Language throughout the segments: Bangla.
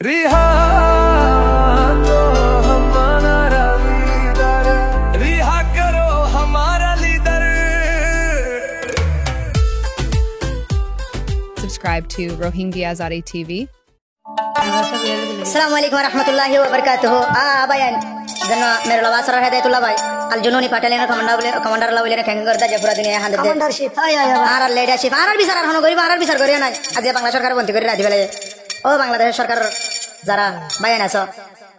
रिहा तो हमारा लीडर, रिहा करो हमारा leader. Subscribe to Rohingya Azadi TV. Assalamualaikum warahmatullahi wabarakatuh. Bayan janna mere lawa sar hidayatullah bhai al jununi patalena commander la bolena keng gorda jefura dunia hande commandership R leadership আর বিচার আর হনো গরিব আর বিচার করিয়া নাই আজ বাংলা সরকার বন্ধ করে রাজি ফেলে ও বাংলাদেশ সরকার যারা বায়ান আছো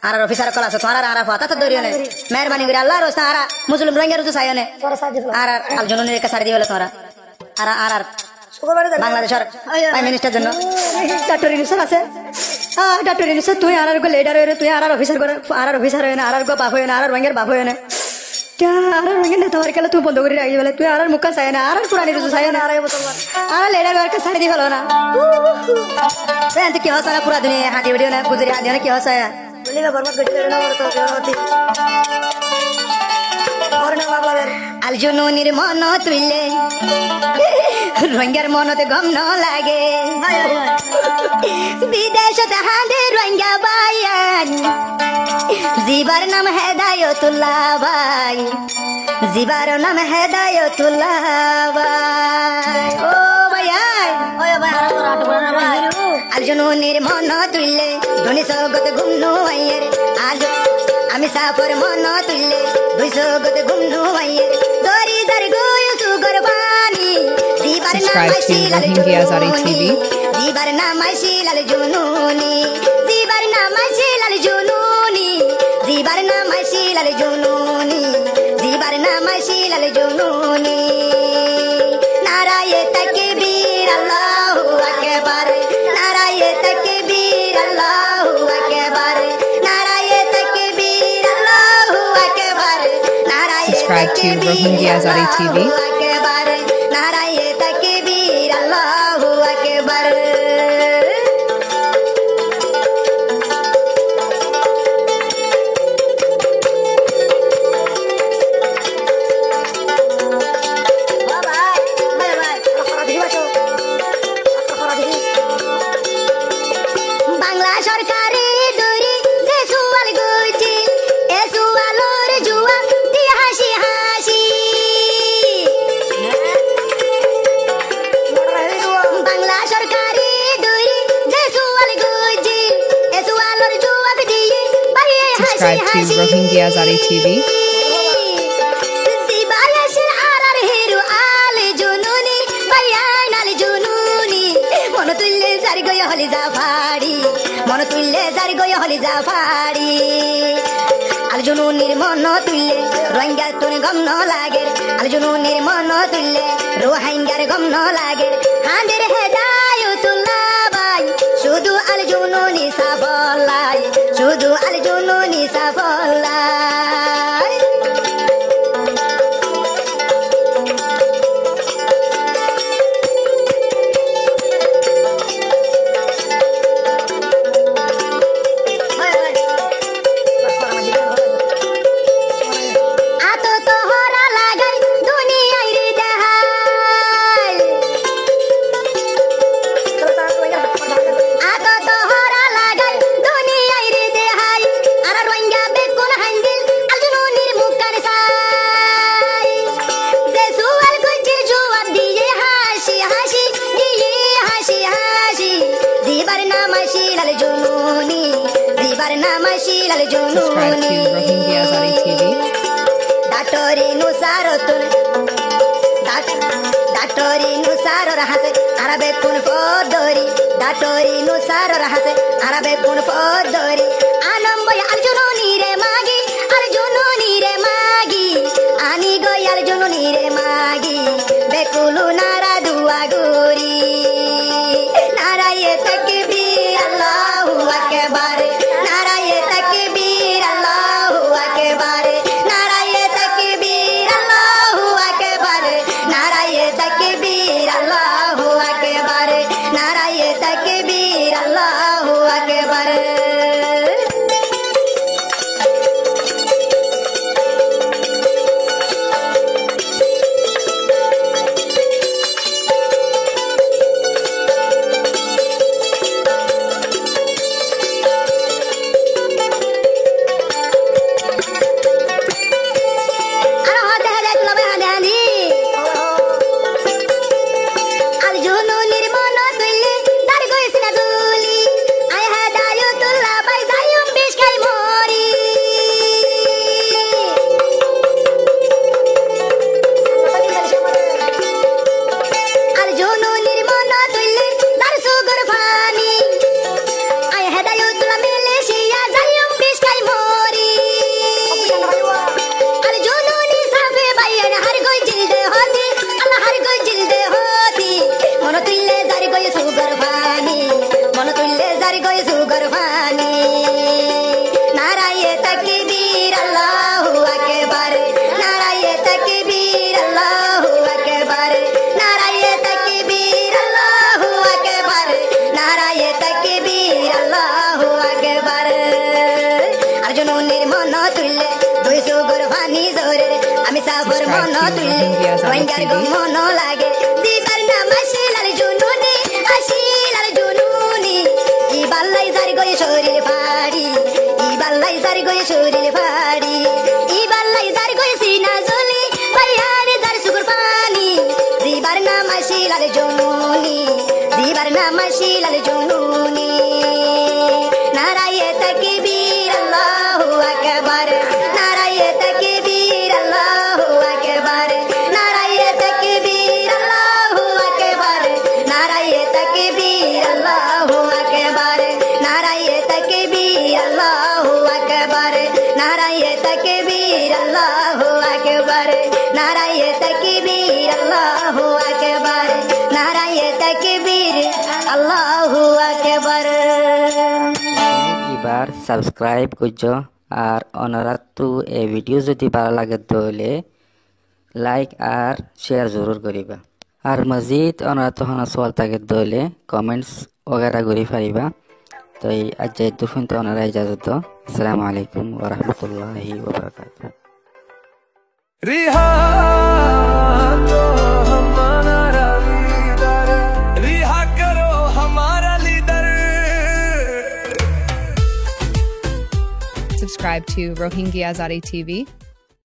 আর অফিসার কল আছো তোমার আর পাতা তো দরিও নাই মেহরবানি করে আল্লাহর রাস্তা আর মুসলিম রোহিঙ্গা রুজু চাইনে আর আল জুনুনি কে সারি দিবেলে তোমার আর বাংলাদেশের প্রাইম মিনিস্টার জন্য ডক্টর ইউনূস আছে ডক্টর ইউনূস তুই আর লিডার হয়ে তুই আর অফিসার হয়ে না আর বাপ হয়ে না আর রোহিঙ্গার বাপ হয়ে না আর রোহিঙ্গা নেতা হওয়ার তুই বন্ধ করে রাখি বলে তুই আর মুখা চাই না আর পুরানি রুজু চাই না আর লিডার হওয়ার সারি দিয়ে ফেলো না কি হচ্ছে না পুরা দুনিয়া হাঁটি ভিডিও না গুজরি হাঁটি না কি হচ্ছে আল জুনুনির মন তুইলে রোহিঙ্গার মনতে গম ন লাগে বিদেশতে হাঁদে রোহিঙ্গা বায়ান জিবার নাম হেদায়তুল্লাহ ভাই জিবার নাম হেদায়তুল্লাহ ভাই ও ভাইয়াই আল জুনুনির মন তুইলে ধনী সগত ঘুমনু আইয়ের আল আমি সাফর মন তুইলে দুই সগত ঘুমনু আইয়ের দরি দরি গোয় সুগর পানি জিবার নাম Rohingya Azadi TV. জিবার নাম আইশিলাল জুনুনি জিবার নাম আইশিলাল জুনুনি জিবার নাম আইশিলাল জুনুনি জিবার নাম আইশিলাল জুনুনি নারায়ে তাকবীর আল্লাহু আকবার নারায়ে তাকবীর আল্লাহু আকবার নারায়ে তাকবীর আল্লাহু আকবার নারায়ে Subscribe to Rohingya Azadi TV. আকবার নারায়ে তাকবীর আল্লাহু আকবার বাংলা সরকারে দরি যে সুয়াল গুজি এ সুয়ালোর জুয়া দি হাসি হাসি বাংলা সরকারে দরি যে সুয়াল গুজি এ সুয়ালোর জুয়া দি বাইয়ে হাসি Subscribe to হাসি Rohingya Azadi TV. দিবালেশের আরার হিরু আল জুনুনি বায়ান আল জুনুনি মন তুললে জারি গয় হলি জাফাড়ি মন তুললে জারি গয় হলি জাফাড়ি আল জুনুনির মন তুললে রোহিঙ্গার তুন গম ন লাগে আল জুনুনির মন তুললে রোহিঙ্গার গম ন লাগে হাঁদের হেদায়তুল্লাহ ভাই শুধু আল জুনুনি সাফল্লাই শুধু আল জুনুনি সাফল্লাই আতো তোহরা লাগাই দুনিয়ায় রে দেহাই আতো তোহরা লাগাই দুনিয়ায় রে দেহাই আর রোহিঙ্গা বেকুন হাঙ্গিল আল জুনুনির মুখার সাই যে সুয়াল গুজির জবাব দিয়ে হাসি হাসি দিয়ে হাসি হাসি দিবার নাম শিলাল জুনুনি দিবার নাম Shilal Subscribe to জুনুনি Rohingya Azadi TV. ডাক্তরি নুসারতুন ডাক্তরি নুসারর হাসে আরবে কোন পদরি ডাক্তরি নুসারর হাসে আরবে কোন পদরি আনম্বয় আল জুনুনি রে মাগি আল জুনুনি রে মাগি আনি গই আল জুনুনি রে মাগি বেকুলু নারা দুয়া গুরি নারায়ে তাকবীর আল্লাহু আকবার নারায়ে তাকবীর আল্লাহু আকবার নারায়ে তাকবীর আল্লাহু আকবার নারায়ে তাকবীর আল্লাহু আকবার নারায়ে তাকবীর আল্লাহু আকবার कुर्बानी नाराये तकबीर अल्लाहु अकबर नाराये तकबीर अल्लाहु अकबर नाराये तकबीर अल्लाहु अकबर नाराये तकबीर अल्लाहु अकबर अर्जुनोनिर मन तुल्ले दुइसो कुर्बानी जोरे আমি সাফর মন তুললে রোহিঙ্গার গো মন লাগে দিবার নাম আসিলার জুনুনি আসিলার জুনুনি ই বাল্লাই সারি গয়ে শরীর ফাড়ি ই বাল্লাই সারি গয়ে শরীর ফাড়ি ই বাল্লাই সারি গয়ে সিনা জলি বাইহারে যার সুকুর পানি দিবার নাম আসিলার জুনুনি দিবার নাম আসিলার জুনুনি নারায়ে তাকবীর আল্লাহু আকবার নারায়ে তাকবীর আল্লাহু আকবার নারায়ে তাকবীর আল্লাহু আকবার নারায়ে তাকবীর আল্লাহু আকবার নারায়ে তাকবীর আল্লাহু আকবার নারায়ে তাকবীর আল্লাহু আকবার নারায়ে তাকবীর আল্লাহু আকবার নারায়ে তাকবীর আল্লাহু আকবার এবার সাবস্ক্রাইব করছো আর অনুরাগ তো এই ভিডিও যদি ভালো লাগে তাহলে লাইক আর শেয়ার জরুর করিবা আর মজিদ অনুরাগ তখন সওয়াল থাকে তাহলে কমেন্টস वगैरह করি পারিবা তো এই আজ দুফুন তো অনুরাগ ইজাজত দাও আসসালামু আলাইকুম ওয়া রাহমাতুল্লাহি ওয়া বারাকাতুহু रिहा तो हमारा लीडर रिहा करो हमारा leader Subscribe to Rohingya Azadi TV.